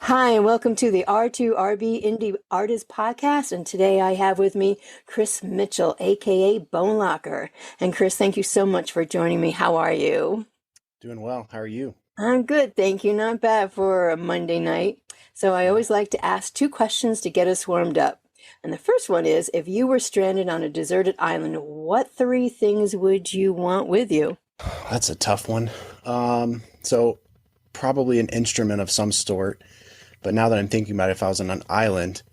Hi, and welcome to the R2RB Indie Artist Podcast. And today I have with me Chris Mitchell, aka BoneLocker. And Chris, thank you so much for joining me. How are you? Doing well. How are you? I'm good, thank you. Not bad for a Monday night. So I Yeah. always like to ask two questions to get us warmed up. And the first one is, if you were stranded on a deserted island, what three things would you want with you? That's a tough one. So probably an instrument of some sort. But now that I'm thinking about it, if I was on an island,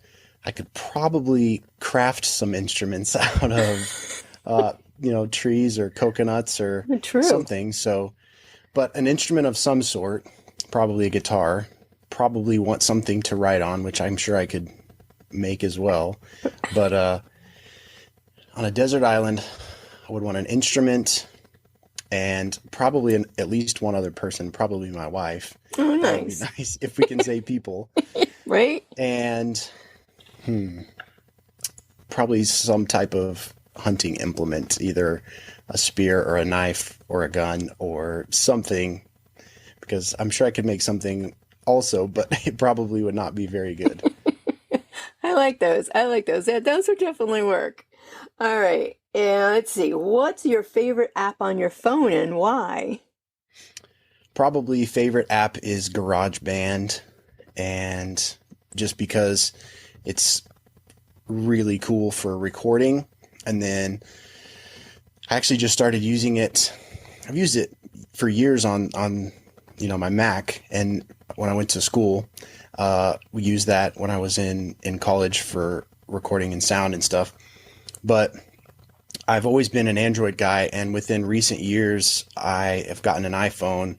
I could probably craft some instruments out of, trees or coconuts or True. something. So, but an instrument of some sort, probably a guitar, probably want something to write on, which I'm sure I could make as well. But on a desert island, I would want an instrument and probably at least one other person, probably my wife. Oh, That would be nice. nice if we can say people. Right? And probably some type of hunting implement, either a spear or a knife or a gun or something, because I'm sure I could make something also, but it probably would not be very good. I like those. I like those. Yeah, those would definitely work. All right. And let's see. What's your favorite app on your phone and why? Probably favorite app is GarageBand, and just because it's really cool for recording. And then I actually just started using it. I've used it for years on my Mac, and when I went to school, we used that when I was in college for recording and sound and stuff. But I've always been an Android guy, and within recent years, I have gotten an iPhone.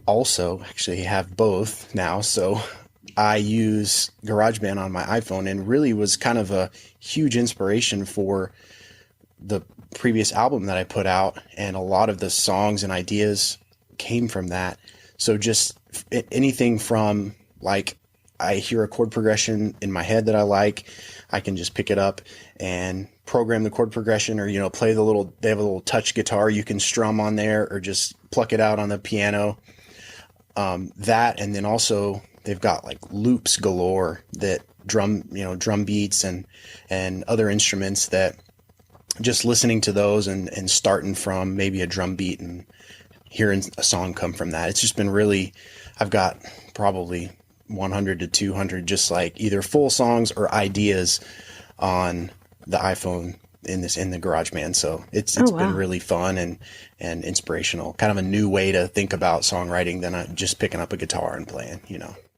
Also, actually, have both now, so I use GarageBand on my iPhone, and really was kind of a huge inspiration for the previous album that I put out, and a lot of the songs and ideas came from that. So just anything from, like, I hear a chord progression in my head that I like, I can just pick it up and program the chord progression, or play they have a little touch guitar you can strum on there, or just pluck it out on the piano. That, and then also they've got like loops galore, that drum beats and other instruments, that just listening to those and starting from maybe a drum beat and hearing a song come from that. It's just been really, I've got probably 100 to 200 just like either full songs or ideas on the iPhone in the GarageBand. So it's Oh, been wow. really fun and inspirational. Kind of a new way to think about songwriting than just picking up a guitar and playing.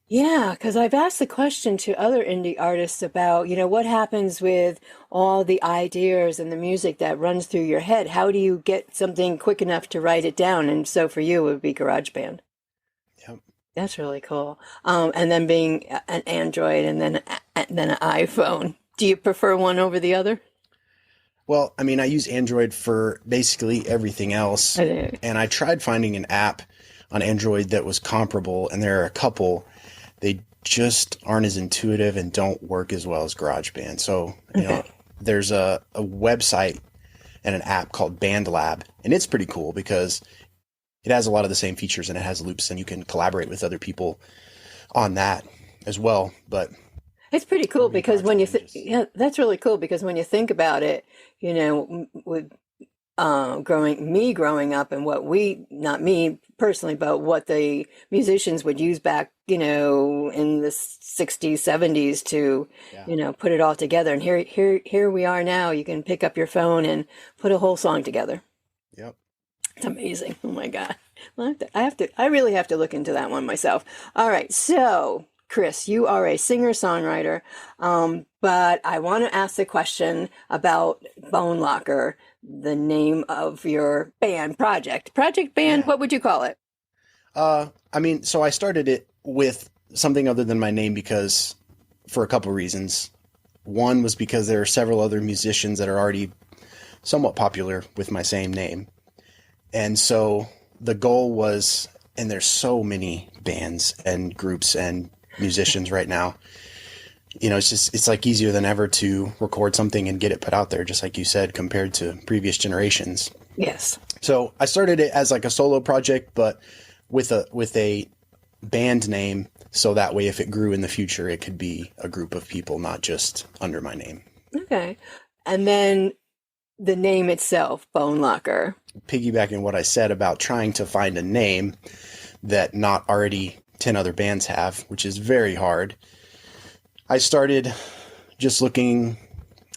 Yeah, because I've asked the question to other indie artists about, what happens with all the ideas and the music that runs through your head? How do you get something quick enough to write it down? And so for you, it would be GarageBand. Yep. That's really cool. And then being an Android and then an iPhone. Do you prefer one over the other? Well, I mean, I use Android for basically everything else, I do. and I tried finding an app on Android that was comparable, and there are a couple. They just aren't as intuitive and don't work as well as GarageBand. So, Okay. there's a website and an app called BandLab, and it's pretty cool because it has a lot of the same features, and it has loops, and you can collaborate with other people on that as well. But It's pretty for cool me, because GarageBand just, yeah, that's really cool because when you think about it, with growing up and what not me personally, but what the musicians would use back, in the 60s, 70s to, yeah, put it all together. And here we are now. You can pick up your phone and put a whole song together. yep. It's amazing. Oh my God. Well, I really have to look into that one myself. All right. So, Chris, you are a singer-songwriter, but I want to ask the question about BoneLocker, the name of your band project. Project band, Yeah. what would you call it? I mean, so I started it with something other than my name because for a couple reasons. One was because there are several other musicians that are already somewhat popular with my same name. And so the goal was, and there's so many bands and groups and musicians right now. It's like easier than ever to record something and get it put out there, just like you said, compared to previous generations. Yes. So I started it as like a solo project, but with a band name So that way, if it grew in the future, it could be a group of people, not just under my name. Okay. And then the name itself, BoneLocker. Piggybacking what I said about trying to find a name that not already 10 other bands have, which is very hard. I started just looking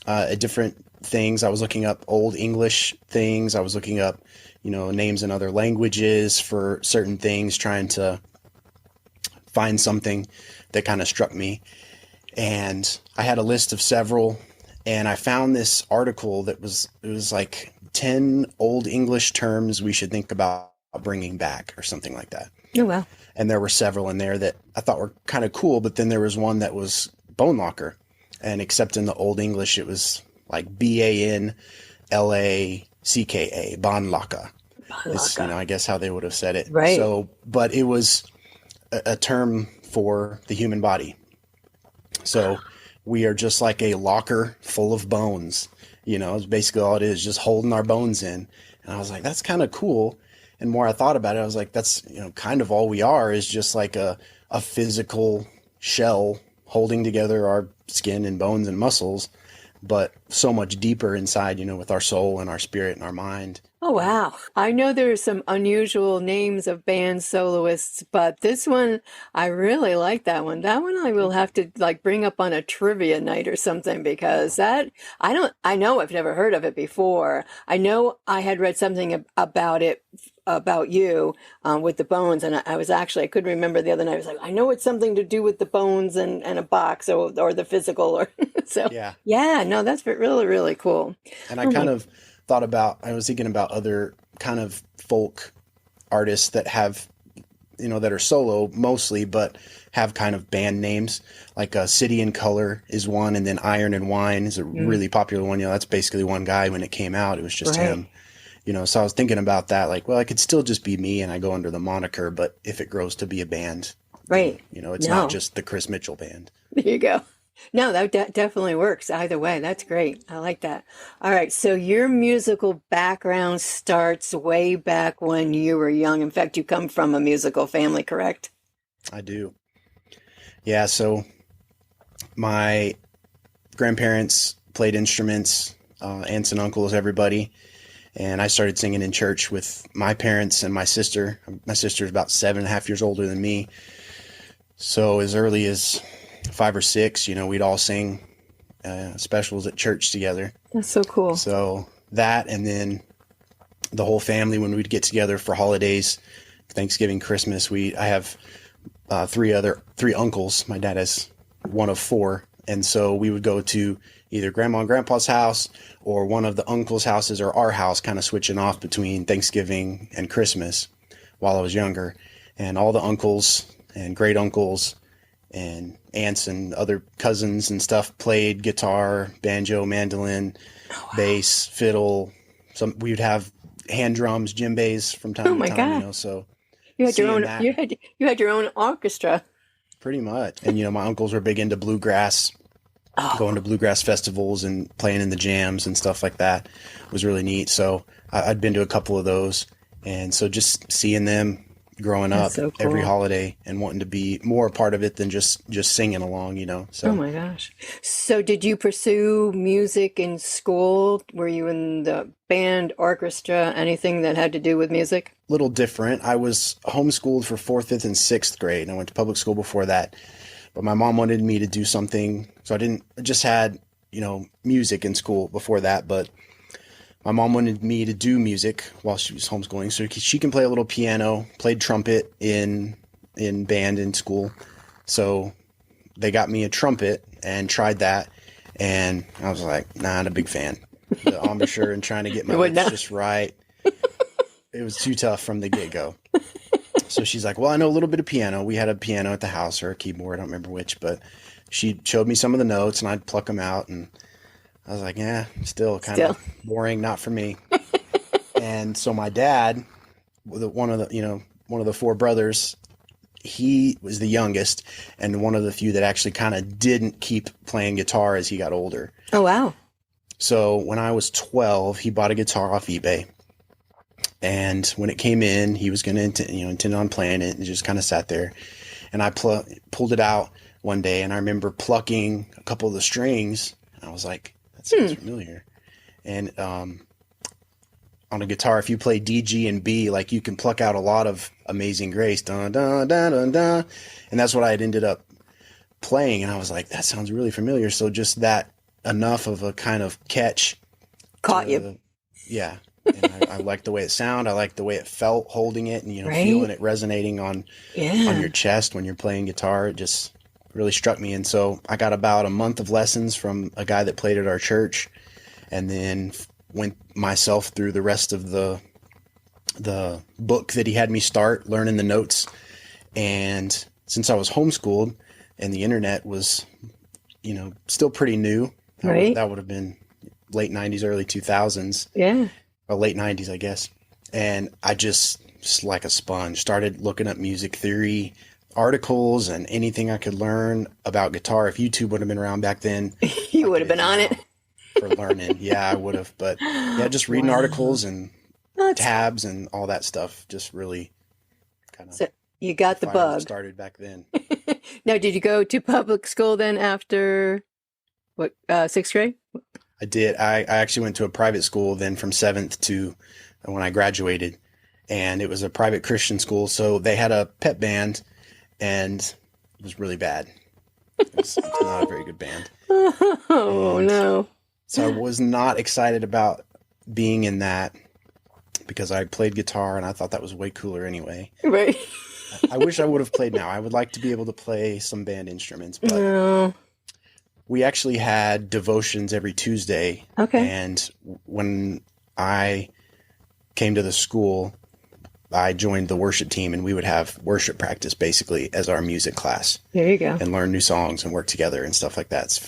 at different things. I was looking up old English things. I was looking up, names in other languages for certain things, trying to find something that kind of struck me. And I had a list of several, and I found this article it was like 10 old English terms we should think about bringing back or something like that. Oh, wow. And there were several in there that I thought were kind of cool, but then there was one that was BoneLocker. And except in the old English, it was like BANLACKA, BoneLocker. It's, I guess how they would have said it. Right. So, but it was a term for the human body. So we are just like a locker full of bones. It's basically all it is, just holding our bones in. And I was like, that's kind of cool. And more I thought about it, I was like, that's, kind of all we are, is just like a physical shell holding together our skin and bones and muscles, but so much deeper inside, with our soul and our spirit and our mind. Oh, wow. I know there are some unusual names of band soloists, but this one, I really like that one. That one I will have to bring up on a trivia night or something, because I know I've never heard of it before. I know I had read something about it, about you, with the bones. And I couldn't remember the other night. I was like, I know it's something to do with the bones and a box or the physical or so. Yeah, no, that's really, really cool. And I I was thinking about other kind of folk artists that have, that are solo mostly, but have kind of band names, like City and Color is one. And then Iron and Wine is a really popular one. That's basically one guy when it came out. It was just him, so I was thinking about that. Like, well, I could still just be me and I go under the moniker, but if it grows to be a band, right. It's not just the Chris Mitchell band. There you go. No, that definitely works either way. That's great. I like that. All right. So your musical background starts way back when you were young. In fact, you come from a musical family, correct? I do. Yeah. So my grandparents played instruments, aunts and uncles, everybody. And I started singing in church with my parents and my sister. My sister's about 7.5 years older than me. So as early as 5 or 6, we'd all sing specials at church together. That's so cool. So that, and then the whole family, when we'd get together for holidays, Thanksgiving, Christmas, I have three uncles. My dad has one of 4. And so we would go to either grandma and grandpa's house or one of the uncles' houses or our house, kind of switching off between Thanksgiving and Christmas while I was younger. And all the uncles and great uncles and aunts and other cousins and stuff played guitar, banjo, mandolin, bass, fiddle. We would have hand drums, djembes from time to time. God. So you had your own. You had your own orchestra. Pretty much. And my uncles were big into bluegrass, going to bluegrass festivals and playing in the jams and stuff like that. It was really neat. So I'd been to a couple of those, and so just seeing them growing up every holiday and wanting to be more a part of it than just singing along, So. Oh my gosh. So did you pursue music in school? Were you in the band, orchestra, anything that had to do with music? Little different. I was homeschooled for 4th, 5th, and 6th grade, and I went to public school before that. But my mom wanted me to do something, so I just had, music in school before that, but my mom wanted me to do music while she was homeschooling, so she can play a little piano, played trumpet in band in school. So they got me a trumpet and tried that, and I was like, not a big fan. The embouchure and trying to get my lips just right, it was too tough from the get-go. So she's like, well, I know a little bit of piano. We had a piano at the house, or a keyboard, I don't remember which, but she showed me some of the notes, and I'd pluck them out, and I was like, yeah, still kind of boring, not for me. And so my dad, one of the 4 brothers, he was the youngest and one of the few that actually kind of didn't keep playing guitar as he got older. Oh, wow. So when I was 12, he bought a guitar off eBay. And when it came in, he was going to intend on playing it, and just kind of sat there. and I pulled it out one day, and I remember plucking a couple of the strings. And I was like, that sounds familiar. And on a guitar, if you play D, G, and B, like you can pluck out a lot of Amazing Grace, dun, dun, dun, dun, dun. And that's what I had ended up playing. And I was like, that sounds really familiar. So just that enough of a kind of catch Caught you. Yeah. And I liked the way it sounded. I liked the way it felt holding it and, Right? feeling it resonating on your chest when you're playing guitar. It just really struck me. And so I got about a month of lessons from a guy that played at our church, and then went myself through the rest of the book that he had me start learning the notes. And since I was homeschooled and the internet was, still pretty new, that would have been late 90s, early 2000s. Yeah. Or late 90s, I guess. And I just like a sponge, started looking up music theory articles and anything I could learn about guitar. If YouTube would have been around back then, you would have been on it for learning. Yeah, I would have. But yeah, just reading articles and tabs and all that stuff just really kind of. So you got the bug. Started back then. Now, did you go to public school then after what, 6th grade? I did. I actually went to a private school then from 7th to when I graduated, and it was a private Christian school. So they had a pep band, and it was really bad. It's not a very good band. Oh, no. So I was not excited about being in that because I played guitar and I thought that was way cooler anyway. Right. I wish I would have played now. I would like to be able to play some band instruments, but no. We actually had devotions every Tuesday. Okay. And when I came to the school, I joined the worship team, and we would have worship practice basically as our music class. There you go. And learn new songs and work together and stuff like that.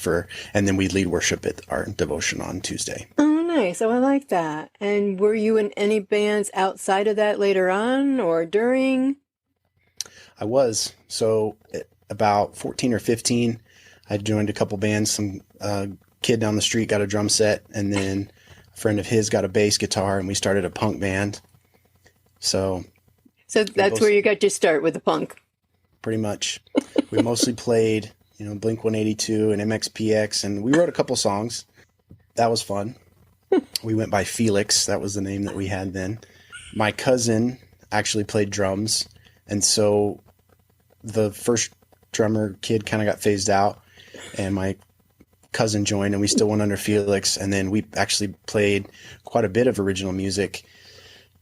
And then we'd lead worship at our devotion on Tuesday. Oh, nice. Oh, I like that. And were you in any bands outside of that later on or during? I was. So at about 14 or 15, I joined a couple bands. Some kid down the street got a drum set, and then a friend of his got a bass guitar, and we started a punk band. So that's where you got your start with the punk. Pretty much. We mostly played, Blink 182 and MXPX, and we wrote a couple songs. That was fun. We went by Felix. That was the name that we had then. My cousin actually played drums, and so the first drummer kid kind of got phased out, and my cousin joined, and we still went under Felix. And then we actually played quite a bit of original music,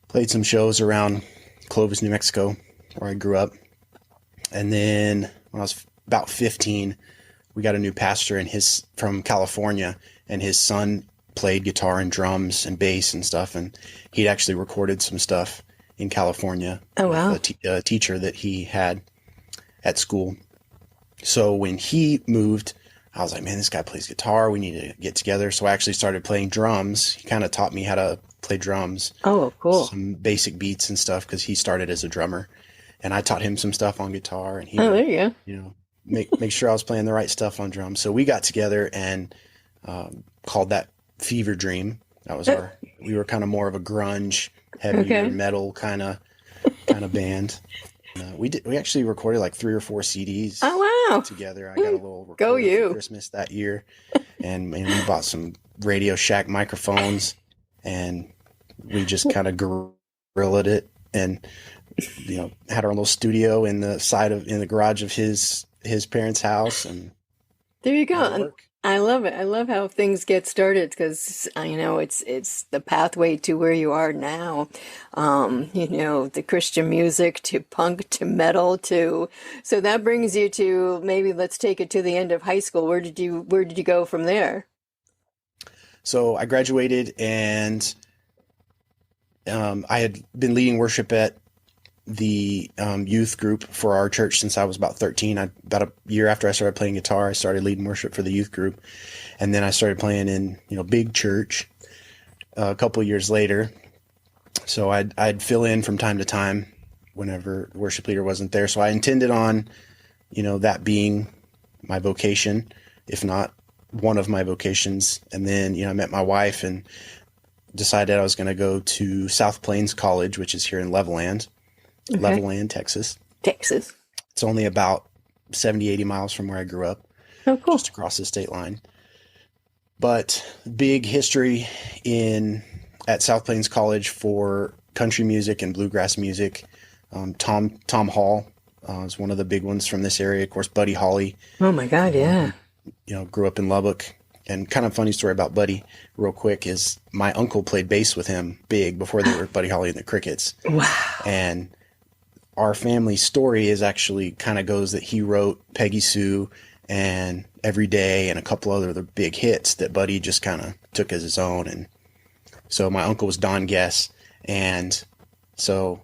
played some shows around Clovis, New Mexico, where I grew up. And then when I was about 15, we got a new pastor, and from California, and his son played guitar and drums and bass and stuff. And he'd actually recorded some stuff in California. Oh, wow. With a teacher that he had at school. So when he moved, I was like, man, this guy plays guitar. We need to get together. So I actually started playing drums. He kind of taught me how to play drums. Oh, cool. Some basic beats and stuff, because he started as a drummer. And I taught him some stuff on guitar. And he there you go. Make sure I was playing the right stuff on drums. So we got together and called that Fever Dream. That was we were kind of more of a grunge, heavier metal kind of band. We actually recorded like 3 or 4 CDs. Oh, wow. Together. I got a little recorder for Christmas that year, and we bought some Radio Shack microphones, and we just kind of guerrilled it, and had our little studio in the garage of his parents' house, and there you go. I love it. I love how things get started, because it's the pathway to where you are now. The Christian music to punk to metal so that brings you to, maybe let's take it to the end of high school. Where did you go from there? So I graduated, and I had been leading worship at the youth group for our church since I was about 13. About a year after I started playing guitar, I started leading worship for the youth group, and then I started playing in big church a couple of years later. So I'd fill in from time to time whenever the worship leader wasn't there. So I intended on that being my vocation, if not one of my vocations. And then I met my wife and decided I was going to go to South Plains College, which is here in Levelland. Levelland, Texas. It's only about 70, 80 miles from where I grew up, Oh, cool. just across the state line. But big history at South Plains College for country music and bluegrass music. Tom Hall is one of the big ones from this area. Of course, Buddy Holly, Oh my God, yeah. grew up in Lubbock. And kind of funny story about Buddy, real quick, is my uncle played bass with him big before they were Buddy Holly and the Crickets. Wow. And our family story is actually kind of goes that he wrote Peggy Sue and Every Day and a couple other big hits that Buddy just kind of took as his own. And so my uncle was Don Guess. And so,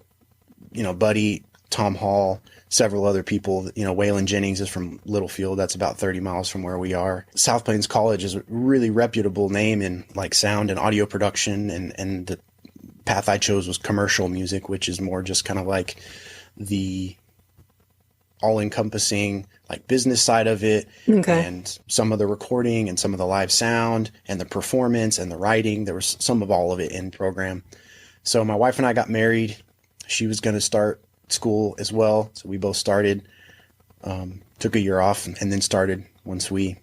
Buddy, Tom Hall, several other people, Waylon Jennings is from Littlefield. That's about 30 miles from where we are. South Plains College is a really reputable name in like sound and audio production. And the path I chose was commercial music, which is more just kind of like the all-encompassing like business side of it. Okay. And some of the recording and some of the live sound and the performance and the writing. There was some of all of it in the program. So my wife and I got married. She was going to start school as well. So we both started, took a year off and then started once we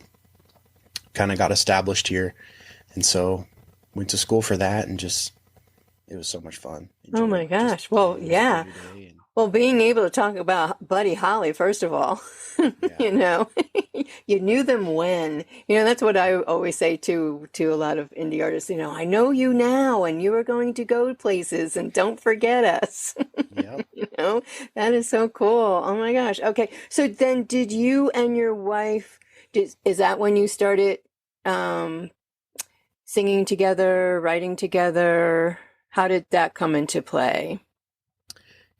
kind of got established here. And so went to school for that and it was so much fun. Oh my gosh. Well, yeah. Well, being able to talk about Buddy Holly, first of all, Yeah. you knew them when, that's what I always say to a lot of indie artists, I know you now and you are going to go places and don't forget us. Yep. That is so cool. Oh my gosh. Okay. So then did you and your wife, is that when you started singing together, writing together? How did that come into play?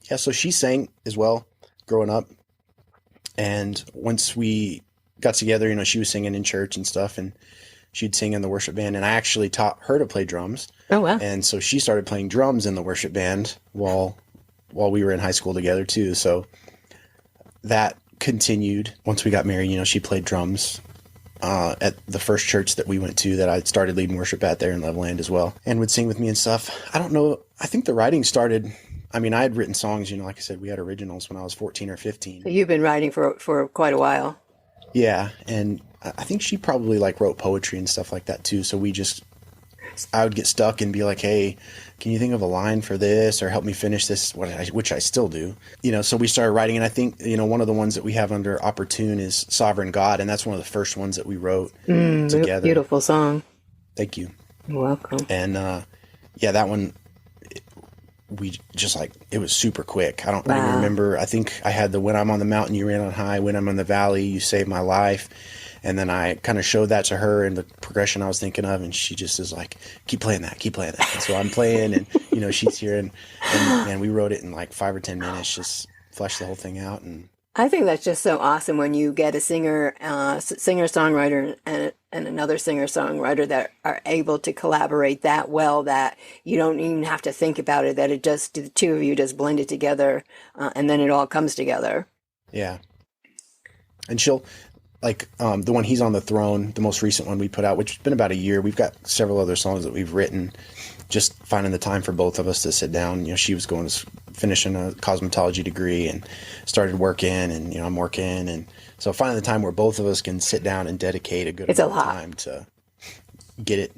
Yeah, so she sang as well growing up. And once we got together, she was singing in church and stuff, and she'd sing in the worship band. And I actually taught her to play drums. Oh, wow. And so she started playing drums in the worship band while we were in high school together too. So that continued. Once we got married, she played drums at the first church that we went to that I started leading worship at there in Loveland as well, and would sing with me and stuff. I don't know. I think the writing started, I had written songs, like I said, we had originals when I was 14 or 15. So you've been writing for quite a while. Yeah. And I think she probably like wrote poetry and stuff like that too. So I would get stuck and be like, hey, can you think of a line for this or help me finish this? Which I still do, so we started writing. And I think, one of the ones that we have under Opportune is Sovereign God. And that's one of the first ones that we wrote together. Beautiful song. Thank you. You're welcome. And, that one, we just it was super quick. I don't even remember. I think I had the When I'm on the Mountain, You Ran on High, When I'm in the Valley, You Saved My Life. And then I kind of showed that to her and the progression I was thinking of. And she just is like, keep playing that. And so I'm playing and, she's here and we wrote it in like 5 or 10 minutes, just fleshed the whole thing out. And I think that's just so awesome when you get a singer-songwriter and another singer-songwriter that are able to collaborate that well that you don't even have to think about it, that the two of you just blend it together and then it all comes together. Yeah. And she'll, the one He's on the Throne, the most recent one we put out, which has been about a year. We've got several other songs that we've written, just finding the time for both of us to sit down. She was finishing a cosmetology degree and started working, and I'm working, and so finding the time where both of us can sit down and dedicate a good amount of time to get it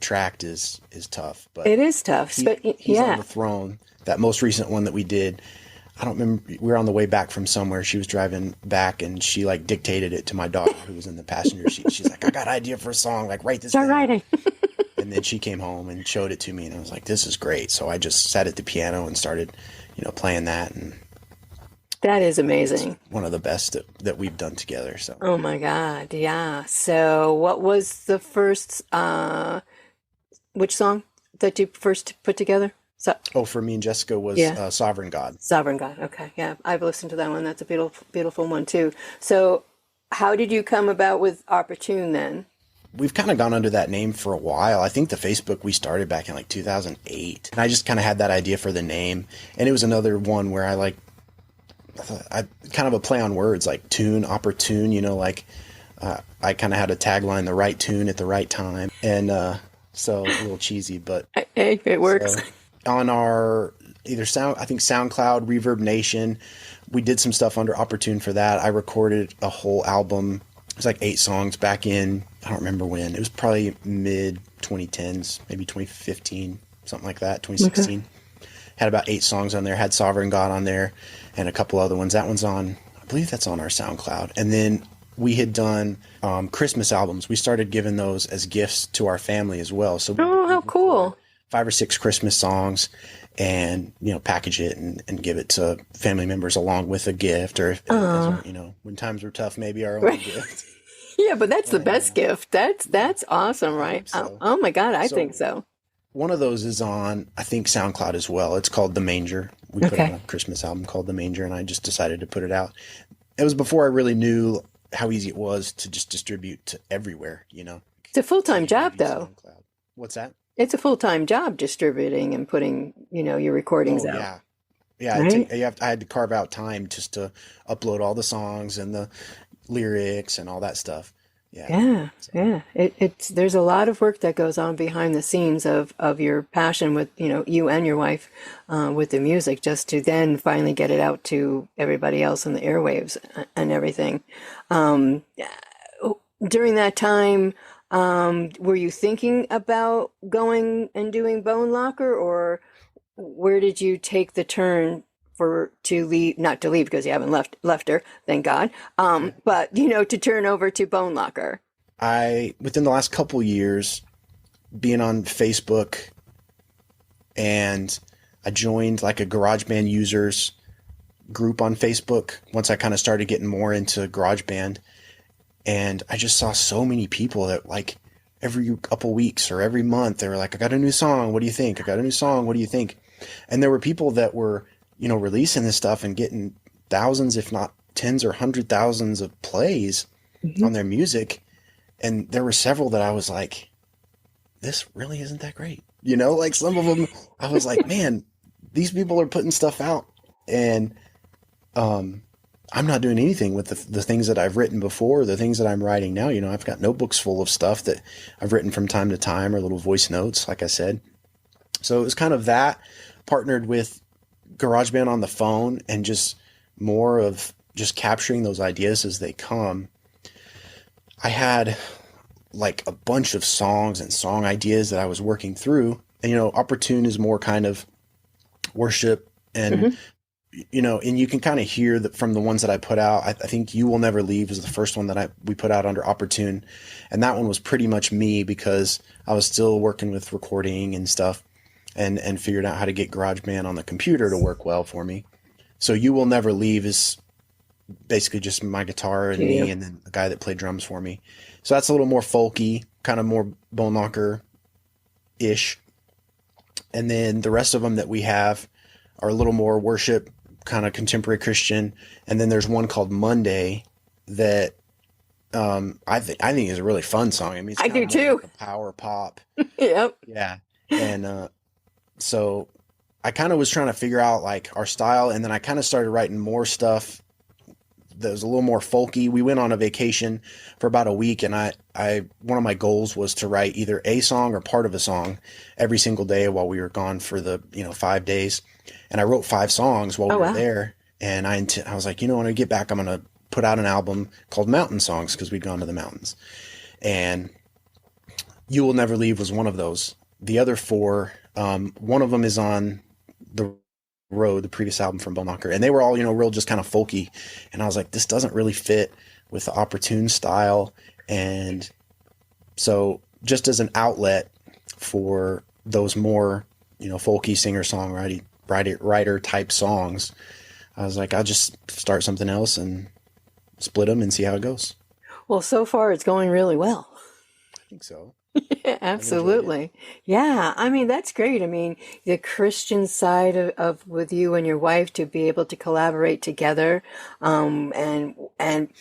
tracked is tough. But it is tough. He's on the Throne. That most recent one that we did, I don't remember. We were on the way back from somewhere. She was driving back, and she dictated it to my daughter, who was in the passenger seat. She's like, "I got an idea for a song. Write this down." Start writing. And then she came home and showed it to me, and I was like, "This is great." So I just sat at the piano and started, playing that, and that is amazing. One of the best that we've done together. So. Oh my God, yeah. So, what was the first? Which song that you first put together? For me and Jessica was Sovereign God. Sovereign God. Okay. Yeah. I've listened to that one. That's a beautiful, beautiful one too. So how did you come about with Opportune then? We've kind of gone under that name for a while. I think the Facebook we started back in 2008. And I just kind of had that idea for the name. And it was another one where I kind of a play on words, like tune, opportune, I kind of had a tagline, the right tune at the right time. And so a little cheesy, but hey, it works. on our either I think SoundCloud, Reverb Nation. We did some stuff under Opportune for that. I recorded a whole album. It was like 8 songs back in, I don't remember when. It was probably mid 2010s, maybe 2015, something like that, 2016. Okay. Had about 8 songs on there. Had Sovereign God on there and a couple other ones. That one's on, I believe that's on our SoundCloud. And then we had done Christmas albums. We started giving those as gifts to our family as well. So how cool. 5 or 6 Christmas songs and, package it and give it to family members along with a gift or, when times were tough, maybe our own gift. Yeah, but that's the best gift. That's awesome, right? So. Oh my God, I think so. One of those is on, I think, SoundCloud as well. It's called The Manger. We put out a Christmas album called The Manger, and I just decided to put it out. It was before I really knew how easy it was to just distribute to everywhere, It's a full-time job, though. SoundCloud. What's that? It's a full-time job distributing and putting, your recordings out. Yeah. Yeah, right? I had to carve out time just to upload all the songs and the lyrics and all that stuff. Yeah. It's there's a lot of work that goes on behind the scenes of your passion with, you and your wife with the music, just to then finally get it out to everybody else in the airwaves and everything. During that time, were you thinking about going and doing BoneLocker, or where did you take the turn to leave, not to leave because you haven't left her, thank God, but to turn over to BoneLocker? Within the last couple years, being on Facebook, and I joined like a GarageBand users group on Facebook once I kind of started getting more into GarageBand, and I just saw so many people that like every couple weeks or every month they were like, I got a new song, what do you think? I got a new song, what do you think? And there were people that were releasing this stuff and getting thousands, if not tens or 100,000s of plays on their music. And there were several that I was like, this really isn't that great. Like some of them, I was like, man, these people are putting stuff out and I'm not doing anything with the things that I've written before, the things that I'm writing now. I've got notebooks full of stuff that I've written from time to time, or little voice notes, like I said. So it was kind of that, partnered with GarageBand on the phone and just more of just capturing those ideas as they come. I had like a bunch of songs and song ideas that I was working through, and Opportune is more kind of worship and and you can kind of hear that from the ones that I put out. I think You Will Never Leave was the first one that we put out under Opportune, and that one was pretty much me because I was still working with recording and stuff. And figured out how to get GarageBand on the computer to work well for me. So You Will Never Leave is basically just my guitar and me, and then the guy that played drums for me. So that's a little more folky, kind of more BoneLocker-ish. And then the rest of them that we have are a little more worship, kind of contemporary Christian. And then there's one called Monday that I think is a really fun song. I mean, it's I do too. Like a power pop. Yep. Yeah. And so I kind of was trying to figure out like our style, and then I kind of started writing more stuff that was a little more folky. We went on a vacation for about a week, and I one of my goals was to write either a song or part of a song every single day while we were gone for the 5 days. And I wrote 5 songs while we were there, and I was like, when I get back, I'm gonna put out an album called Mountain Songs, because we'd gone to the mountains. And You Will Never Leave was one of those. The other 4, one of them is on The Road, the previous album from BoneLocker, and they were all, real just kind of folky. And I was like, this doesn't really fit with the Opportune style. And so just as an outlet for those more, folky singer-songwriter type songs, I was like, I'll just start something else and split them and see how it goes. Well, so far it's going really well. I think so. Yeah, absolutely. Yeah. I mean, that's great. I mean, the Christian side of with you and your wife to be able to collaborate together. And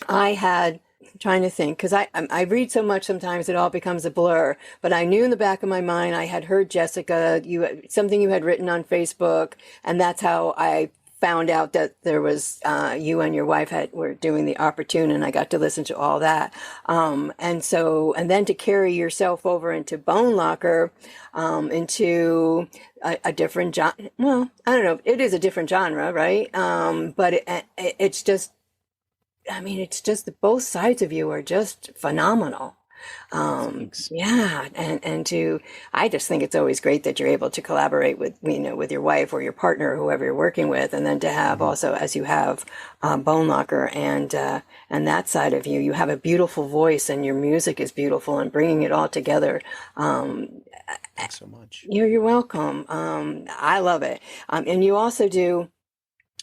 I had trying to think, because I read so much sometimes it all becomes a blur, but I knew in the back of my mind, I had heard Jessica, something you had written on Facebook, and that's how I found out that there was you and your wife were doing the Opportune, and I got to listen to all that. And then to carry yourself over into BoneLocker, into a different genre. Well, I don't know. It is a different genre, right? But it's just, I mean, it's just that both sides of you are just phenomenal. Thanks. Yeah, I just think it's always great that you're able to collaborate with, with your wife or your partner, or whoever you're working with, and then to have Mhm. also, as you have, BoneLocker and that side of you, you have a beautiful voice and your music is beautiful, and bringing it all together. Thanks so much. You're welcome. I love it. And you also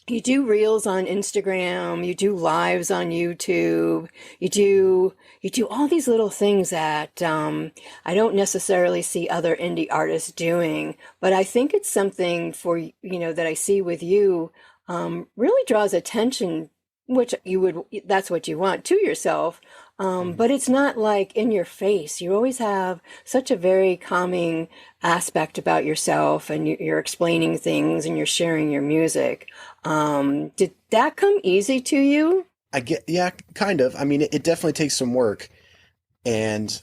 you do reels on Instagram, you do lives on YouTube, you do all these little things that I don't necessarily see other indie artists doing, but I think it's something that I see with you, really draws attention, which that's what you want to yourself. Mhm. But it's not like in your face. You always have such a very calming aspect about yourself, and you're explaining things and you're sharing your music. Did that come easy to you? Yeah, kind of. I mean, it definitely takes some work. And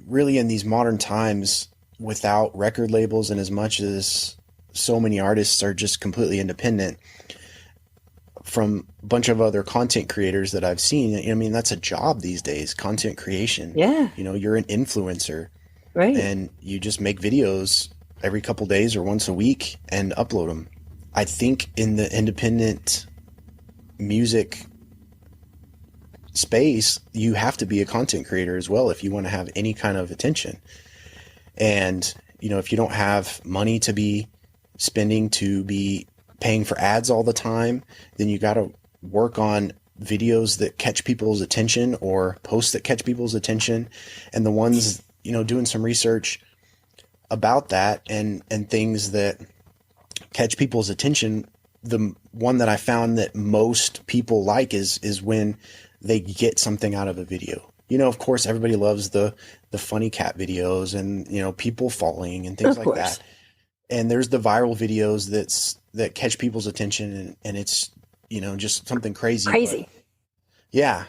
really, in these modern times, without record labels and as much as so many artists are just completely independent from a bunch of other content creators that I've seen, I mean, that's a job these days, content creation. Yeah, You're an influencer right. and you just make videos every couple days or once a week and upload them. I think in the independent music space, you have to be a content creator as well if you want to have any kind of attention. And, if you don't have money to be spending to be paying for ads all the time, then you got to work on videos that catch people's attention or posts that catch people's attention. And the ones, doing some research about that and things that catch people's attention, the one that I found that most people like is when they get something out of a video. Of course, everybody loves the funny cat videos and, people falling and things Of like course. that. And there's the viral videos that catch people's attention and it's, just something crazy. But Crazy. yeah,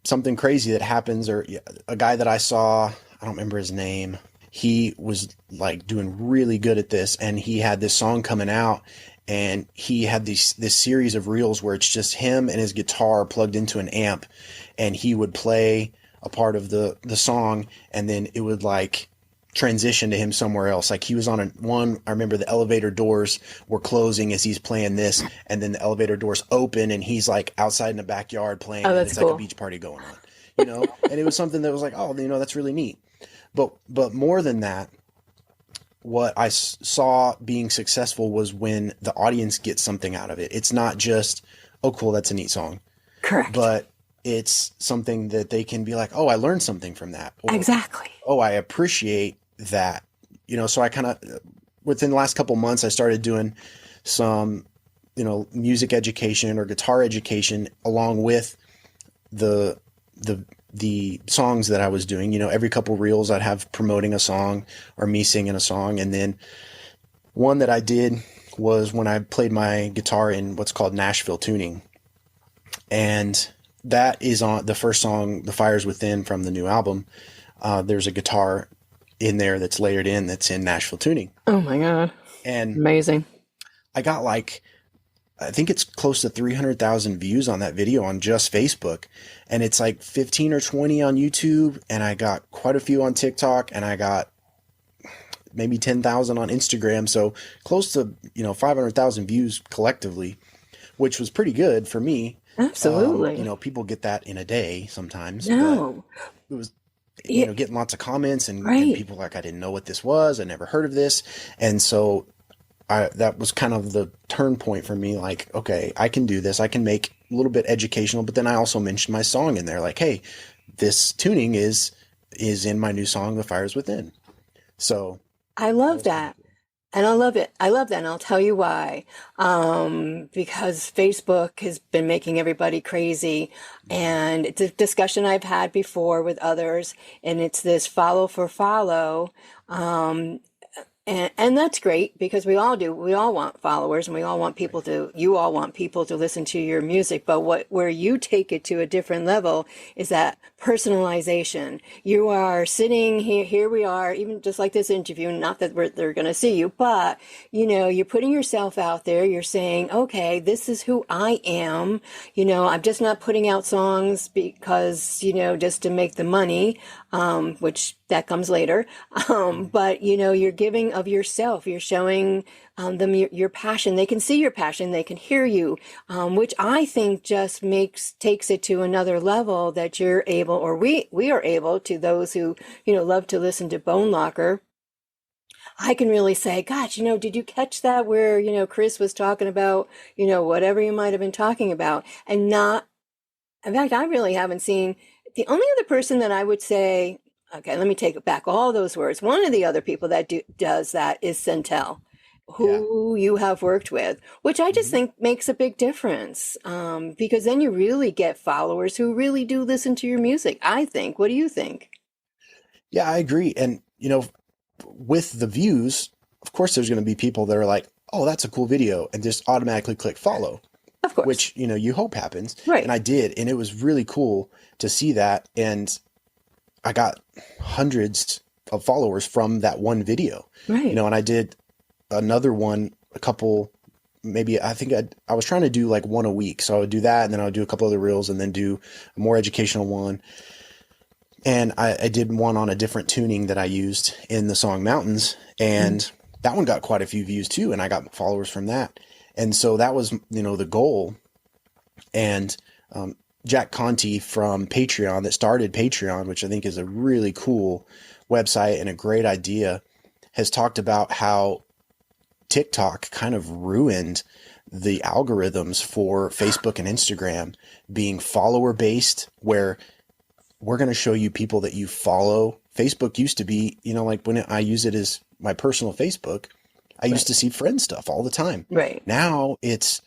something crazy that happens, or a guy that I saw, I don't remember his name. He was like doing really good at this, and he had this song coming out, and he had this series of reels where it's just him and his guitar plugged into an amp, and he would play a part of the song, and then it would like transition to him somewhere else. Like he was on one, I remember the elevator doors were closing as he's playing this, and then the elevator doors open and he's like outside in the backyard playing, Oh, and that's it's like a cool. beach party going on, and it was something that was like, oh, that's really neat. But more than that, what I saw being successful was when the audience gets something out of it. It's not just, oh, cool, that's a neat song, Correct. but it's something that they can be like, oh, I learned something from that, or Exactly. oh, I appreciate that. So I kind of, within the last couple months, I started doing some, music education or guitar education along with the the songs that I was doing. Every couple reels I'd have promoting a song or me singing a song. And then one that I did was when I played my guitar in what's called Nashville tuning. And that is on the first song, The Fires Within, from the new album. There's a guitar in there that's layered in that's in Nashville tuning. Oh my God. And Amazing. I got I think it's close to 300,000 views on that video on just Facebook. And it's like 15 or 20 on YouTube. And I got quite a few on TikTok, and I got maybe 10,000 on Instagram. So close to, 500,000 views collectively, which was pretty good for me. Absolutely. People get that in a day sometimes, but No. it was, Yeah, getting lots of comments and right. people like, I didn't know what this was. I never heard of this. And so that was kind of the turn point for me. Like, okay, I can do this. I can make a little bit educational, but then I also mentioned my song in there. Like, hey, this tuning is in my new song, The Fires Within. So I that love was kind of that. And I love it. I love that. And I'll tell you why. Because Facebook has been making everybody crazy. cool. And it's a discussion I've had before with others. And it's this follow for follow. Um, And that's great because we all do. We all want followers and we all want people to, you all want people to listen to your music. But where you take it to a different level is that personalization. You are sitting here we are, even just like this interview, not that they're going to see you, but you're putting yourself out there. You're saying, okay, this is who I am. I'm just not putting out songs because, just to make the money, which that comes later. But you're giving of yourself. You're showing them your passion. They can see your passion. They can hear you, which I think just takes it to another level that you're able, or we are able, to those who love to listen to BoneLocker. I can really say, gosh, did you catch that where Chris was talking about whatever you might have been talking about, and not. In fact, I really haven't seen. The only other person that I would say, okay, let me take it back, all those words. One of the other people that does that is Centel, Yeah. who you have worked with, which I just Mhm. think makes a big difference, because then you really get followers who really do listen to your music, I think. What do you think? Yeah, I agree. And, with the views, of course, there's going to be people that are like, oh, that's a cool video, and just automatically click follow, Of course. which, you hope happens. And Right. I did. And it was really cool to see that. And I got hundreds of followers from that one video, Right. and I did another one, a couple, maybe I think I was trying to do like one a week. So I would do that, and then I would do a couple other reels, and then do a more educational one. And I did one on a different tuning that I used in the song Mountains. And that one got quite a few views too. And I got followers from that. And so that was, the goal. And Jack Conti from Patreon, that started Patreon, which I think is a really cool website and a great idea, has talked about how TikTok kind of ruined the algorithms for Facebook and Instagram, being follower based, where we're going to show you people that you follow. Facebook used to be, like when I use it as my personal Facebook, I used to see friend stuff all the time. Right. Now it's,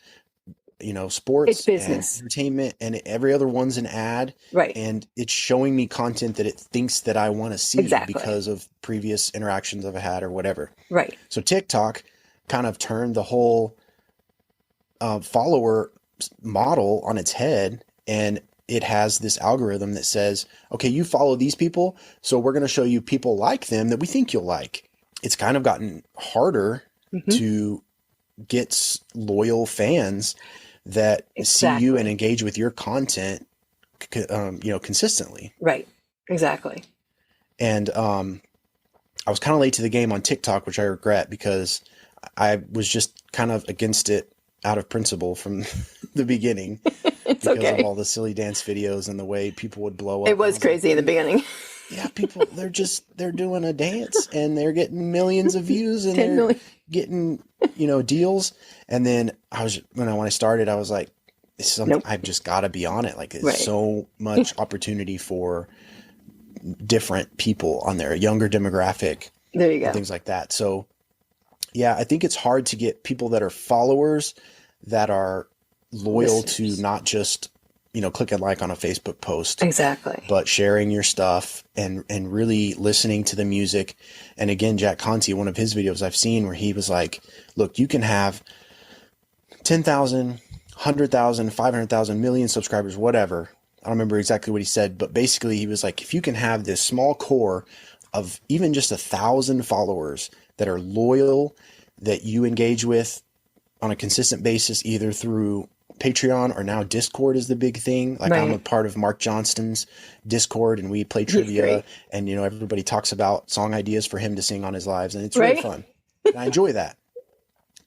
It's sports and business. entertainment, and every other one's an ad. Right. And it's showing me content that it thinks that I want to see Exactly. because of previous interactions I've had or whatever. Right. So TikTok kind of turned the whole follower model on its head, and it has this algorithm that says, okay, you follow these people, so we're going to show you people like them that we think you'll like. It's kind of gotten harder to get loyal fans that see you and engage with your content, consistently. Right. Exactly. And I was kind of late to the game on TikTok, which I regret, because I was just kind of against it out of principle from the beginning. It's because okay. of all the silly dance videos and the way people would blow up. It was crazy in the beginning. Yeah, people, they're doing a dance and they're getting millions of views and 10 they're million. getting, deals. And then when I started, I was like, this is something I've just got to be on it. Like, there's Right. so much opportunity for different people on there, a younger demographic, There you go. and things like that. So yeah, I think it's hard to get people that are followers that are loyal Listeners. to not just, click and like on a Facebook post, Exactly. but sharing your stuff and really listening to the music. And again, Jack Conti, one of his videos I've seen where he was like, look, you can have 10,000, 100,000, 500,000, million subscribers, whatever. I don't remember exactly what he said, but basically he was like, if you can have this small core of even just 1,000 followers that are loyal, that you engage with on a consistent basis, either through Patreon or now Discord is the big thing. Like, Right. I'm a part of Mark Johnston's Discord, and we play trivia, great. and everybody talks about song ideas for him to sing on his lives, and it's really Right. fun. And I enjoy that.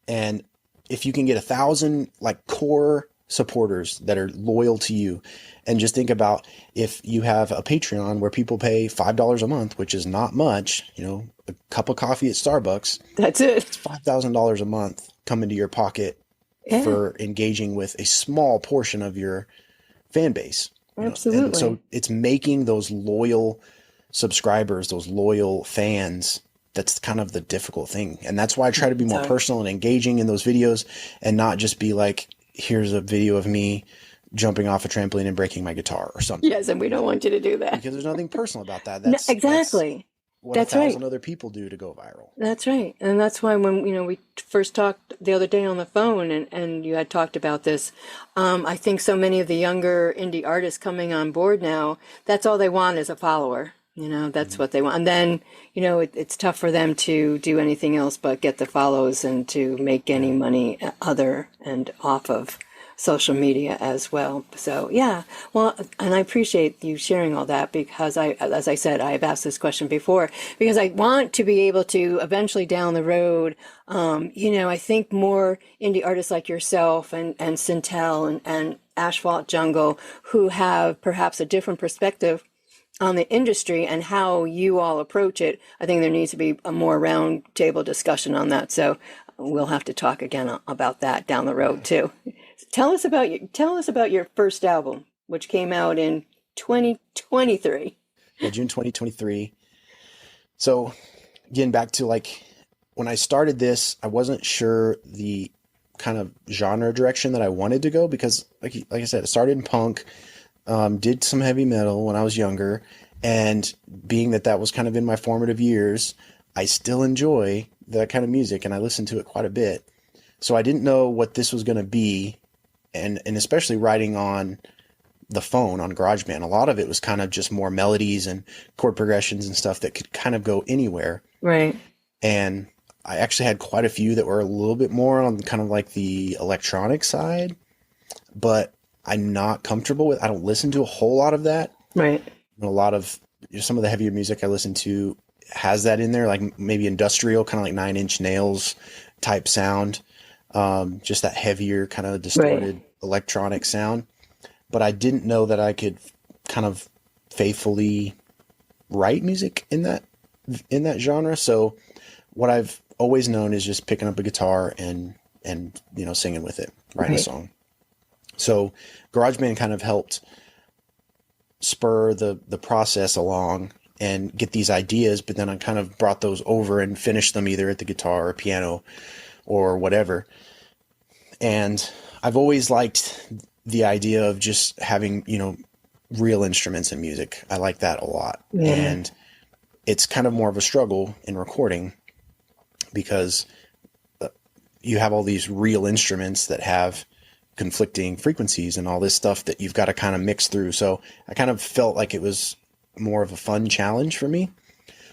And if you can get 1,000 like core supporters that are loyal to you, and just think about if you have a Patreon where people pay $5 a month, which is not much, a cup of coffee at Starbucks, That's it. it's $5,000 a month coming to your pocket Yeah. for engaging with a small portion of your fan base. Absolutely. And so it's making those loyal subscribers, those loyal fans. That's kind of the difficult thing. And that's why I try to be more Sorry. personal and engaging in those videos, and not just be like, here's a video of me jumping off a trampoline and breaking my guitar or something. Yes, and we don't want you to do that. Because there's nothing personal about that. No, exactly. what a That's right. thousand other people do to go viral. That's right. And that's why when, we first talked the other day on the phone and you had talked about this, I think so many of the younger indie artists coming on board now, that's all they want is a follower. That's Mhm. what they want. And then, it's tough for them to do anything else but get the follows and to make any Yeah. money other and off of social media as well. So yeah, well, and I appreciate you sharing all that because as I said, I've asked this question before because I want to be able to eventually down the road, I think more indie artists like yourself and Sintel and Asphalt Jungle who have perhaps a different perspective on the industry and how you all approach it. I think there needs to be a more round table discussion on that. So we'll have to talk again about that down the road Yeah. too. Tell us about your first album, which came out in 2023. Yeah, June 2023. So getting back to like when I started this, I wasn't sure the kind of genre direction that I wanted to go because like I said, it started in punk, did some heavy metal when I was younger, and being that was kind of in my formative years, I still enjoy that kind of music and I listen to it quite a bit. So I didn't know what this was going to be, and especially writing on the phone on GarageBand, a lot of it was kind of just more melodies and chord progressions and stuff that could kind of go anywhere. Right. And I actually had quite a few that were a little bit more on kind of like the electronic side, but I'm not comfortable with. I don't listen to a whole lot of that. Right. A lot of some of the heavier music I listen to has that in there, like maybe industrial, kind of like Nine Inch Nails type sound, just that heavier kind of distorted Right. electronic sound. But I didn't know that I could kind of faithfully write music in that genre. So what I've always known is just picking up a guitar and singing with it, writing a Right. song. So GarageBand kind of helped spur the process along and get these ideas, but then I kind of brought those over and finished them either at the guitar or piano or whatever. And I've always liked the idea of just having, real instruments in music. I like that a lot. Yeah. And it's kind of more of a struggle in recording because you have all these real instruments that have conflicting frequencies and all this stuff that you've got to kind of mix through. So I kind of felt like it was more of a fun challenge for me.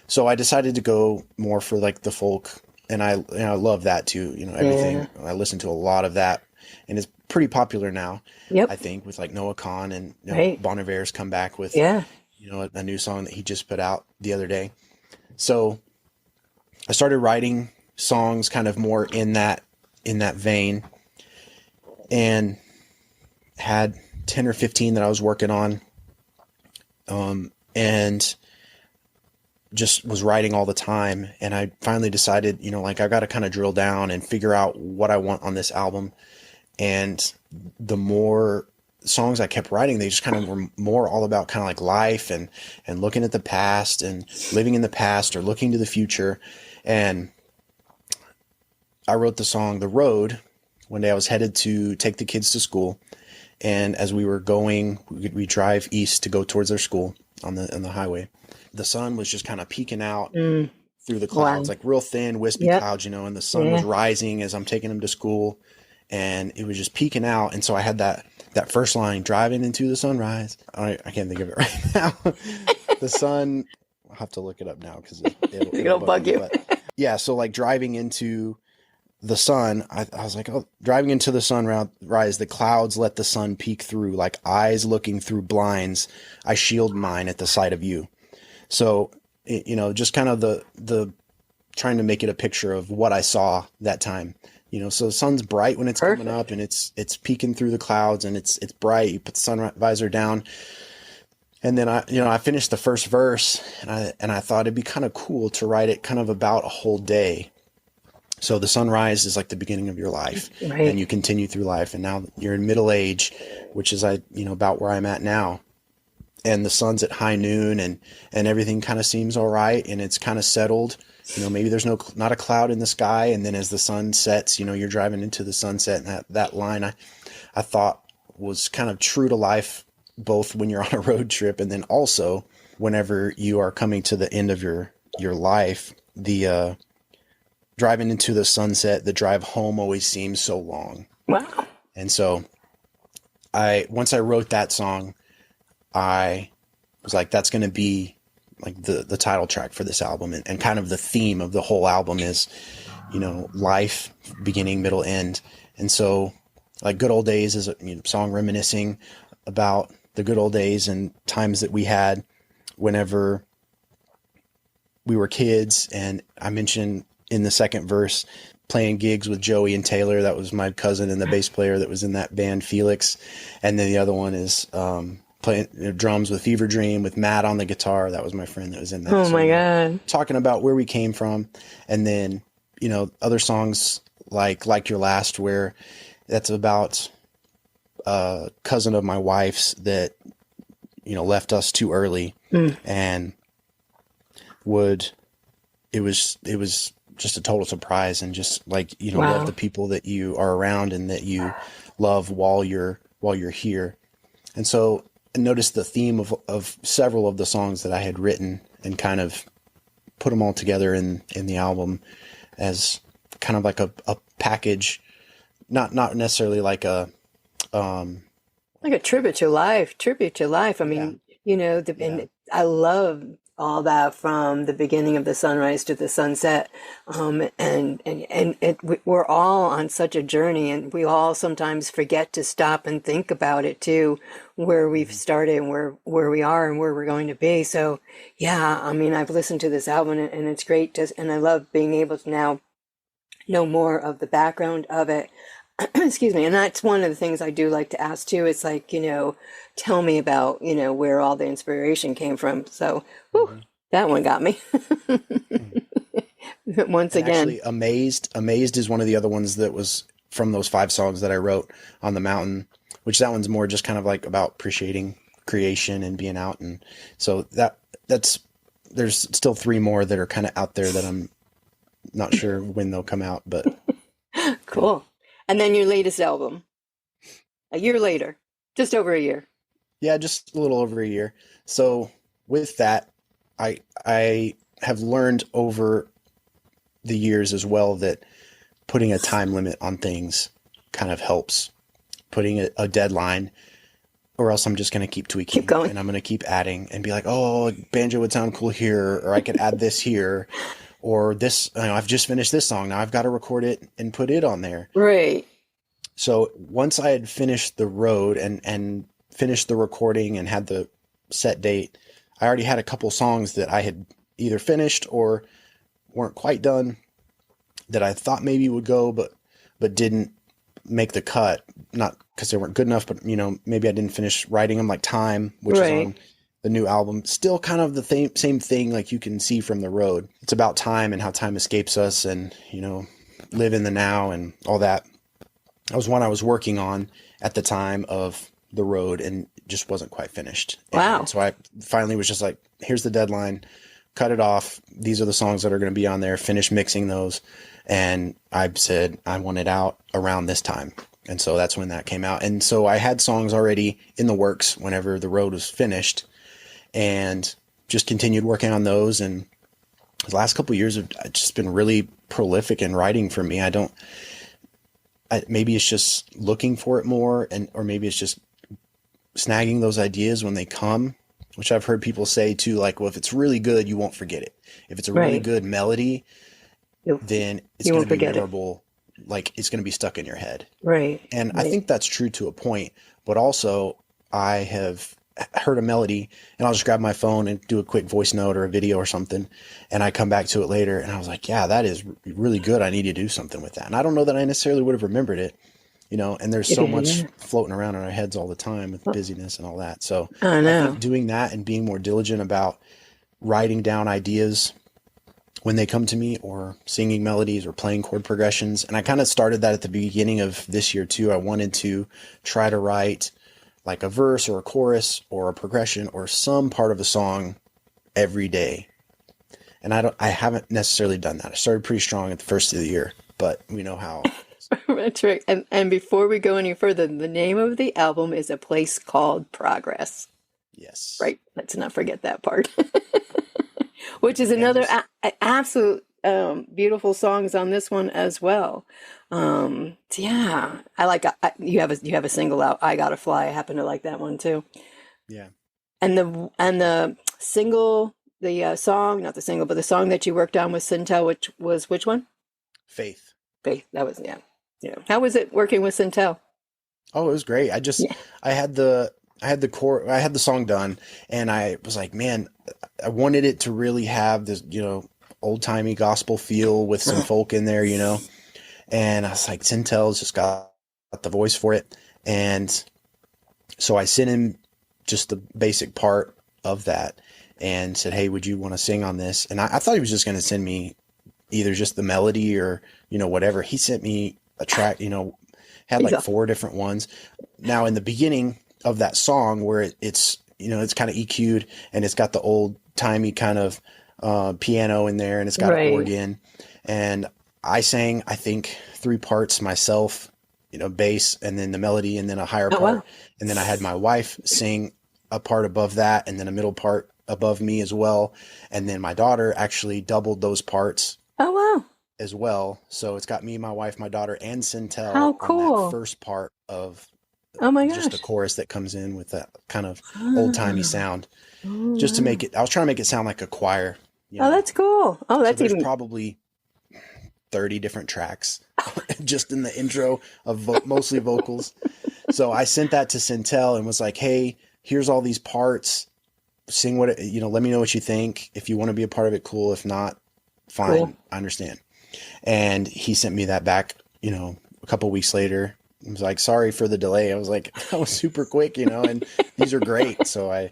So I decided to go more for like the folk, and I love that too. Everything. Yeah. I listen to a lot of that, and it's pretty popular now. Yep. I think with like Noah Kahan and Right. Bon Iver's come back with Yeah. a new song that he just put out the other day. So I started writing songs kind of more in that vein, and had 10 or 15 that I was working on, and just was writing all the time. And I finally decided, like I got to kind of drill down and figure out what I want on this album. And the more songs I kept writing, they just kind of were more all about kind of like life and looking at the past and living in the past or looking to the future. And I wrote the song The Road. One day I was headed to take the kids to school. And as we were going, we drive east to go towards their school on the highway. The sun was just kind of peeking out Mm. through the Wow. clouds, like real thin, wispy Yep. clouds, and the sun was Yeah. rising as I'm taking them to school, and it was just peeking out. And so I had that first line, driving into the sunrise. I can't think of it right now. The sun, I'll have to look it up now because It'll bug me. you. But yeah, so like driving into the sun, I was like, oh, driving into the sunrise, the clouds let the sun peek through, like eyes looking through blinds. I shield mine at the sight of you. So, just kind of the trying to make it a picture of what I saw that time. So the sun's bright when it's Perfect. coming up and it's peeking through the clouds and it's bright. You put the sun visor down. And then I finished the first verse and I thought it'd be kind of cool to write it kind of about a whole day. So the sunrise is like the beginning of your life, Right. and you continue through life. And now you're in middle age, which is about where I'm at now. And the sun's at high noon and everything kind of seems all right. And it's kind of settled, maybe there's not a cloud in the sky. And then as the sun sets, you're driving into the sunset, and that line I thought was kind of true to life, both when you're on a road trip and then also whenever you are coming to the end of your your life, the driving into the sunset, the drive home always seems so long. Wow. And so once I wrote that song, I was like, that's going to be like the title track for this album. And kind of the theme of the whole album is, life, beginning, middle, end. And so like Good Old Days is a song reminiscing about the good old days and times that we had whenever we were kids. And I mentioned in the second verse playing gigs with Joey and Taylor. That was my cousin and the bass player that was in that band, Felix. And then the other one is playing drums with Fever Dream with Matt on the guitar. That was my friend that was in that. Oh my God. Talking about where we came from. And then, other songs like Your Last, where that's about a cousin of my wife's that, left us too early. And it was just a total surprise, and just like, Wow. love the people that you are around and that you love while you're here. And so I noticed the theme of several of the songs that I had written and kind of put them all together in the album as kind of like a package, not necessarily like a tribute to life. I mean, and I love all that from the beginning of the sunrise to the sunset. We're all on such a journey, and we all sometimes forget to stop and think about it too, where we've started and where we are and where we're going to be. So yeah, I mean, I've listened to this album and it's great and I love being able to now know more of the background of it. Excuse me. And that's one of the things I do like to ask too. It's like, tell me about, where all the inspiration came from. So, that one got me. Once again. Actually, Amazed is one of the other ones that was from those 5 songs that I wrote on the mountain, which that one's more just kind of like about appreciating creation and being out. And so there's still 3 more that are kind of out there that I'm not sure when they'll come out, but cool. And then your latest album, a year later, just over a year. Yeah, just a little over a year. So with that, I have learned over the years as well that putting a time limit on things kind of helps. Putting a deadline, or else I'm just going to keep tweaking. Keep going. And I'm going to keep adding and be like, oh, banjo would sound cool here, or I could add this here. Or this, I've just finished this song. Now I've got to record it and put it on there. Right. So once I had finished the road and finished the recording and had the set date, I already had a couple songs that I had either finished or weren't quite done that I thought maybe would go, but didn't make the cut. Not because they weren't good enough, but maybe I didn't finish writing them, like Time, which is on the new album. Still kind of the same thing, like you can see from the road. It's about time and how time escapes us and, live in the now and all that. That was one I was working on at the time of the road and just wasn't quite finished. Wow. And so I finally was just like, here's the deadline, cut it off. These are the songs that are going to be on there, finish mixing those. And I said, I want it out around this time. And so that's when that came out. And so I had songs already in the works whenever the road was finished, and just continued working on those. And the last couple of years have just been really prolific in writing for me. Maybe it's just looking for it more, or maybe it's just snagging those ideas when they come, which I've heard people say too, like, well, if it's really good, you won't forget it. If it's a really good melody, then it's going to be memorable. Like, it's going to be stuck in your head. Right. And I think that's true to a point, but also I have heard a melody and I'll just grab my phone and do a quick voice note or a video or something. And I come back to it later and I was like, yeah, that is really good. I need to do something with that. And I don't know that I necessarily would have remembered it, and there's so much floating around in our heads all the time with busyness and all that. So I think doing that and being more diligent about writing down ideas when they come to me, or singing melodies or playing chord progressions. And I kind of started that at the beginning of this year too. I wanted to try to write like a verse or a chorus or a progression or some part of a song every day. And I haven't necessarily done that. I started pretty strong at the first of the year, but we know how. That's right. And before we go any further, the name of the album is A Place Called Progress. Yes. Right. Let's not forget that part. which is And another just absolute beautiful songs on this one as well. So yeah, I like you have a single out. I Gotta Fly. I happen to like that one too. yeah, And the single, the song, not the single, but the song that you worked on with Sintel, which was which one? Faith. Faith. That was yeah, yeah. How was it working with Sintel? Oh, it was great. Yeah. I had the I had the song done, and I was like, man, I wanted it to really have this, old timey gospel feel with some folk in there, and I was like, Sintel's just got the voice for it. And so I sent him just the basic part of that and said, hey, would you want to sing on this? And I thought he was just going to send me either just the melody or, whatever. He sent me a track, had like four different ones. Now in the beginning of that song where it's kind of EQ'd and it's got the old timey kind of piano in there and it's got an organ, and I sang, I think 3 parts myself, bass and then the melody and then a higher part. Wow. And then I had my wife sing a part above that and then a middle part above me as well. And then my daughter actually doubled those parts. Oh, wow. As well. So it's got me, my wife, my daughter, and Sintel on that first part of just the chorus that comes in with that kind of old-timey sound. Just to make it, I was trying to make it sound like a choir. Oh, that's cool. Oh, that's there's probably 30 different tracks just in the intro of mostly vocals. So I sent that to Sintel and was like, hey, here's all these parts. Sing what, let me know what you think. If you want to be a part of it, cool. If not, fine. Cool. I understand. And he sent me that back, a couple weeks later. He was like, sorry for the delay. I was like, that was super quick, and these are great. So I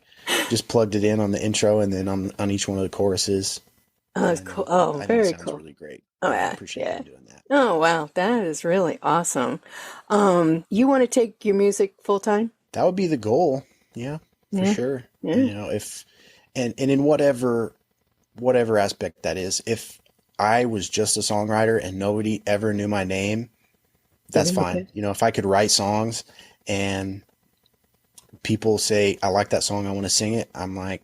just plugged it in on the intro and then on each one of the choruses. Oh, that's cool. Oh, very cool. Really great. Oh, yeah. I appreciate you doing that. Oh, wow. That is really awesome. You want to take your music full time? That would be the goal. Yeah, for sure. Yeah. And, if, and in whatever aspect that is, if I was just a songwriter and nobody ever knew my name, that's fine. Okay. If I could write songs and people say, I like that song, I want to sing it, I'm like,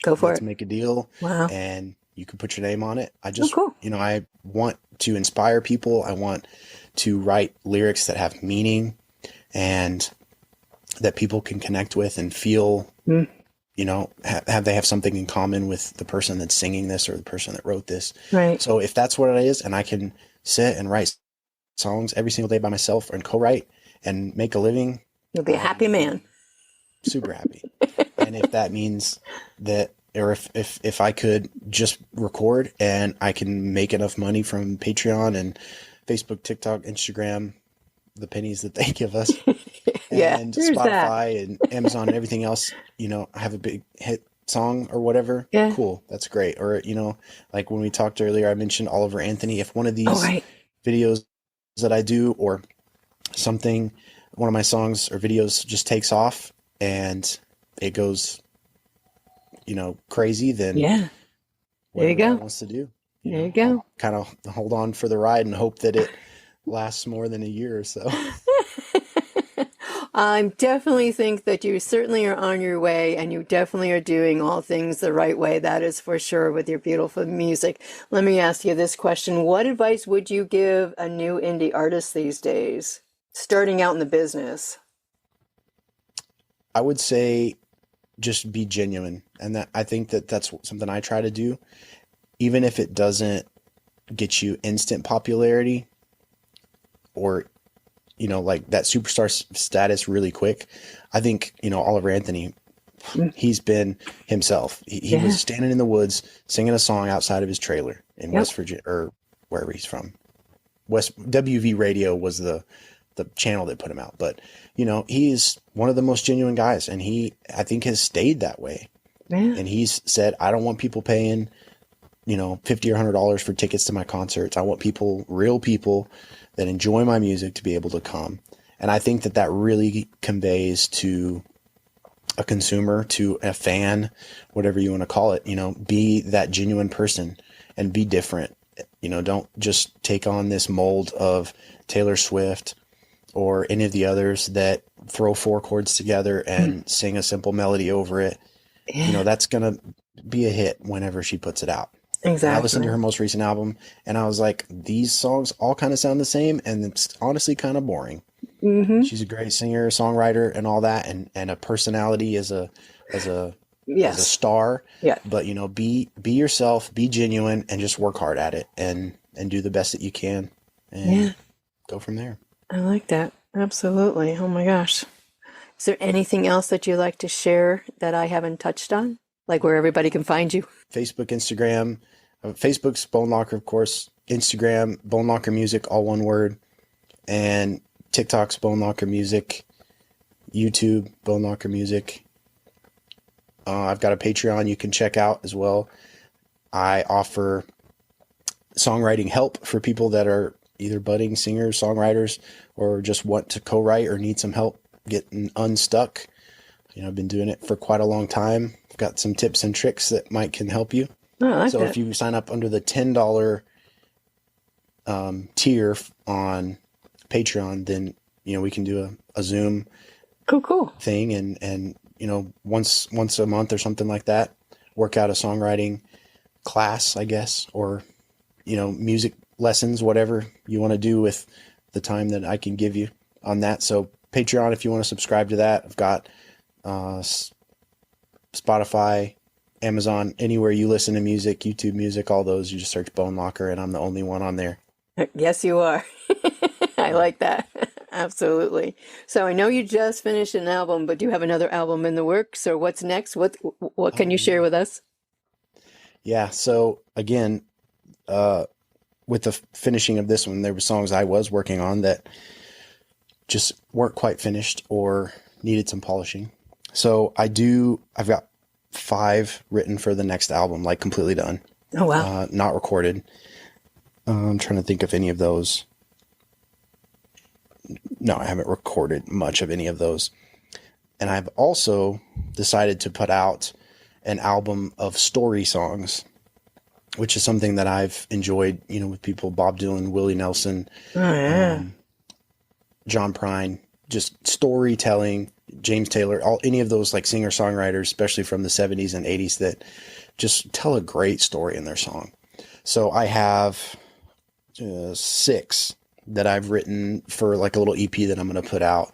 go for it. Let's make a deal. Wow. And you can put your name on it. I just, cool. I want to inspire people. I want to write lyrics that have meaning and that people can connect with and feel, they have something in common with the person that's singing this or the person that wrote this. Right. So if that's what it is, and I can sit and write songs every single day by myself and co-write and make a living, you'll be a happy man. Super happy. And if that means that, or if I could just record and I can make enough money from Patreon and Facebook, TikTok, Instagram, the pennies that they give us, and Spotify and Amazon and everything else, have a big hit song or whatever. Yeah. Cool. That's great. Or, like when we talked earlier, I mentioned Oliver Anthony. If one of these videos that I do or something, one of my songs or videos just takes off and it goes, crazy, then there you go. Wants to do. There you go. Kind of hold on for the ride and hope that it lasts more than a year or so. I definitely think that you certainly are on your way and you definitely are doing all things the right way. That is for sure with your beautiful music. Let me ask you this question. What advice would you give a new indie artist these days, starting out in the business? I would say just be genuine. And that I think that that's something I try to do. Even if it doesn't get you instant popularity or, like that superstar status really quick. I think, Oliver Anthony, he's been himself. He was standing in the woods singing a song outside of his trailer in West Virginia or wherever he's from. WV Radio was the channel that put him out. But, he's one of the most genuine guys and I think has stayed that way. Yeah. And he's said, I don't want people paying, $50 or $100 for tickets to my concerts. I want real people that enjoy my music to be able to come. And I think that really conveys to a consumer, to a fan, whatever you want to call it, be that genuine person and be different. Don't just take on this mold of Taylor Swift or any of the others that throw 4 chords together and sing a simple melody over it. Yeah. That's going to be a hit whenever she puts it out. Exactly. And I listened to her most recent album, and I was like, these songs all kind of sound the same, and it's honestly kind of boring. Mm-hmm. She's a great singer, songwriter, and all that, and a personality as a star. Yeah. But be yourself, be genuine, and just work hard at it, and do the best that you can, and go from there. I like that. Absolutely. Oh my gosh. Is there anything else that you'd like to share that I haven't touched on? Like where everybody can find you? Facebook, Instagram. Facebook's BoneLocker, of course. Instagram, BoneLocker Music, all one word. And TikTok's BoneLocker Music. YouTube, BoneLocker Music. I've got a Patreon you can check out as well. I offer songwriting help for people that are either budding singers, songwriters, or just want to co-write or need some help getting unstuck. I've been doing it for quite a long time. I've got some tips and tricks that can help you. Oh, I like so that. If you sign up under the $10 tier on Patreon, then we can do a Zoom cool thing, and once a month or something like that, work out a songwriting class, I guess, or music lessons, whatever you want to do with the time that I can give you on that. So Patreon, if you want to subscribe to that, I've got Spotify, Amazon, anywhere you listen to music, YouTube Music, all those, you just search BoneLocker, and I'm the only one on there. Yes, you are. I like that. Absolutely. So I know you just finished an album, but do you have another album in the works, or what's next? What can you share with us? Yeah. So again, with the finishing of this one, there were songs I was working on that just weren't quite finished or needed some polishing. So I've got 5 written for the next album, like completely done. Oh, wow. Not recorded. I'm trying to think of any of those. No, I haven't recorded much of any of those. And I've also decided to put out an album of story songs, which is something that I've enjoyed, with people, Bob Dylan, Willie Nelson, John Prine, just storytelling, James Taylor, any of those like singer-songwriters, especially from the 70s and 80s, that just tell a great story in their song. So I have 6 that I've written for like a little EP that I'm going to put out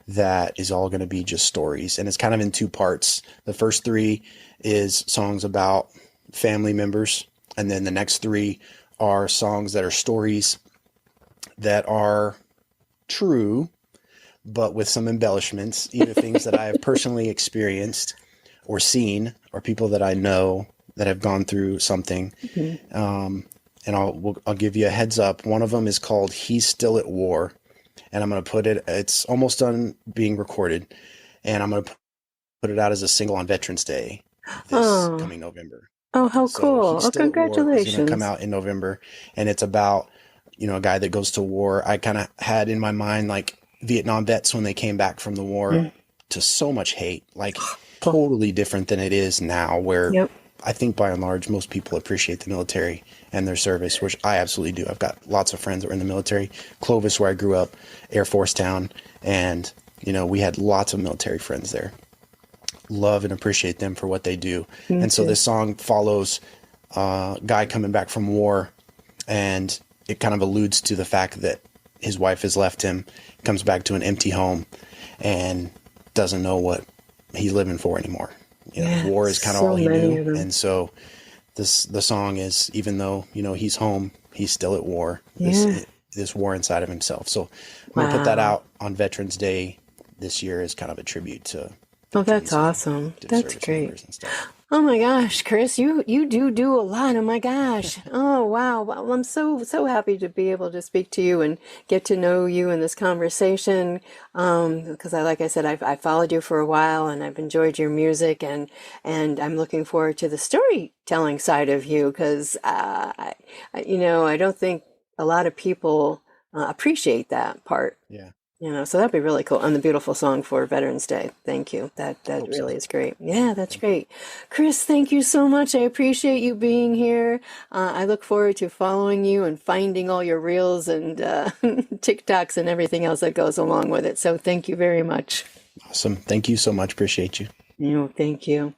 that is all going to be just stories. And it's kind of in 2 parts. The first 3 is songs about family members. And then the next 3 are songs that are stories that are true, but with some embellishments, either things that I have personally experienced or seen, or people that I know that have gone through something. Mm-hmm. And I'll give you a heads up. One of them is called He's Still at War. And I'm going to it's almost done being recorded. And I'm going to put it out as a single on Veterans Day this coming November. Oh, how cool. Oh, congratulations. It's going to come out in November. And it's about, a guy that goes to war. I kind of had in my mind, like, Vietnam vets when they came back from the war to so much hate, like totally different than it is now, where I think by and large, most people appreciate the military and their service, which I absolutely do. I've got lots of friends that were in the military. Clovis, where I grew up, Air Force town. And, we had lots of military friends there. Love and appreciate them for what they do. And so this song follows a guy coming back from war, and it kind of alludes to the fact that his wife has left him, comes back to an empty home, and doesn't know what he's living for anymore. War is kind of all he knew. And so the song is, even though, he's home, he's still at war, this war inside of himself. So I'm going to put that out on Veterans Day this year as kind of a tribute to that's awesome. That's great. Oh my gosh, Chris, you do a lot. Oh my gosh. Oh wow. Well, I'm so happy to be able to speak to you and get to know you in this conversation. Because like I said, I followed you for a while, and I've enjoyed your music, and I'm looking forward to the storytelling side of you, because I don't think a lot of people appreciate that part. Yeah. So that'd be really cool. And the beautiful song for Veterans Day. Thank you. That really is great. Yeah, that's great. Chris, thank you so much. I appreciate you being here. I look forward to following you and finding all your reels and TikToks and everything else that goes along with it. So thank you very much. Awesome. Thank you so much. Appreciate you. Thank you.